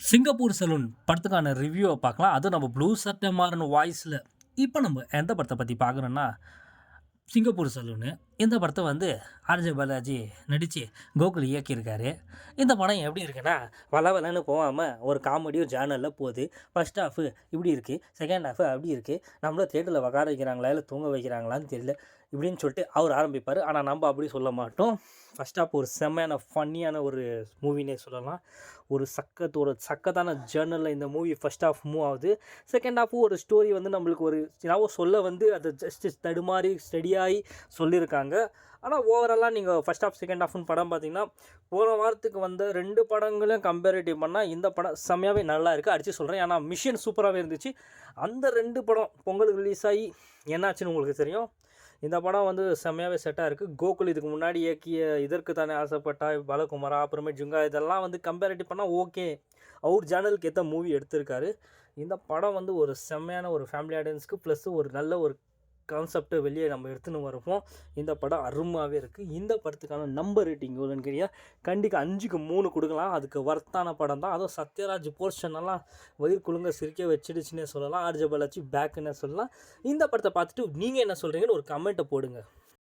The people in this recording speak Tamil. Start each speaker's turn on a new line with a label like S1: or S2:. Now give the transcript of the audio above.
S1: சிங்கப்பூர் சலூன் படத்துக்கான ரிவ்யூவை பார்க்கலாம். அதுவும் நம்ம ப்ளூ சட்டை மாறன் வாய்ஸில். இப்போ நம்ம எந்த படத்தை பற்றி பார்க்குறோன்னா, சிங்கப்பூர் சலூனு. இந்த படத்தை வந்து ஆர்ஜே பாலாஜி நடித்து கோகுல் இயக்கியிருக்காரு. இந்த படம் எப்படி இருக்குன்னா, வளவலன்னு போகாமல் ஒரு காமெடியும் ஜேர்னலில் போகுது. ஃபர்ஸ்ட் ஹாஃபு இப்படி இருக்குது, செகண்ட் ஹாஃபு அப்படி இருக்குது. நம்மள தியேட்டரில் உட்கார வைக்கிறாங்களா இல்லை தூங்க வைக்கிறாங்களான்னு தெரியல இப்படின்னு சொல்லிட்டு அவர் ஆரம்பிப்பார். ஆனால் நம்ம அப்படி சொல்ல மாட்டோம். ஃபர்ஸ்ட் ஹாஃப் ஒரு செம்மையான ஃபன்னியான ஒரு மூவினே சொல்லலாம். ஒரு சக்கத்தான ஜேர்னலில் இந்த மூவி ஃபர்ஸ்ட் ஹாஃப் மூவ் ஆகுது. செகண்ட் ஹாஃபும் ஒரு ஸ்டோரி வந்து நம்மளுக்கு ஒரு ஏதாவது சொல்ல வந்து அதை ஜஸ்ட் தடுமாறி ஸ்டடியாகி சொல்லியிருக்காங்க. ஆனால் ஓவராலாக நீங்கள் ஃபர்ஸ்ட் ஹாஃப் செகண்ட் ஹாஃப்னு படம் பார்த்தீங்கன்னா, போன வாரத்துக்கு வந்த 2 படங்களையும் கம்பேரிட்டிவ் பண்ணால் இந்த படம் செம்மையாகவே நல்லா இருக்குது. அடித்து சொல்கிறேன். ஏன்னா மிஷன் சூப்பராகவே இருந்துச்சு. அந்த 2 படம் பொங்கலுக்கு ரிலீஸ் ஆகி என்னாச்சுன்னு உங்களுக்கு தெரியும். இந்த படம் வந்து செம்மையாகவே செட்டாக இருக்குது. கோகுல் இதுக்கு முன்னாடி இயக்கிய இதற்கு தானே ஆசைப்பட்டா, பாலகுமாரா, அப்புறமேட்டு ஜுங்கா, இதெல்லாம் வந்து கம்பேரிட்டிவ் பண்ணால் ஓகே. அவர் சேனலுக்கு ஏற்ற மூவி எடுத்திருக்காரு. இந்த படம் வந்து ஒரு செம்மையான ஒரு ஃபேமிலி ஆடியன்ஸ்க்கு ப்ளஸ் ஒரு நல்ல ஒரு கான்செப்டை வெளியே நம்ம எடுத்துன்னு வரப்போம். இந்த படம் அருமையாகவே இருக்குது. இந்த படத்துக்கான நம்பர் ரேட்டிங் எவ்வளோன்னு கேட்டிங்கன்னா, கண்டிப்பாக 5க்கு 3 கொடுக்கலாம். அதுக்கு வர்த்தான படம் தான். அதுவும் சத்யராஜ் போர்ஷனெல்லாம் வயிறு குலுங்க சிரிக்க வச்சிடுச்சுன்னே சொல்லலாம். ஆர்ஜே பாலாஜி பேக்குன்னே சொல்லலாம். இந்த படத்தை பார்த்துட்டு நீங்கள் என்ன சொல்கிறீங்கன்னு ஒரு கமெண்ட்டை போடுங்க.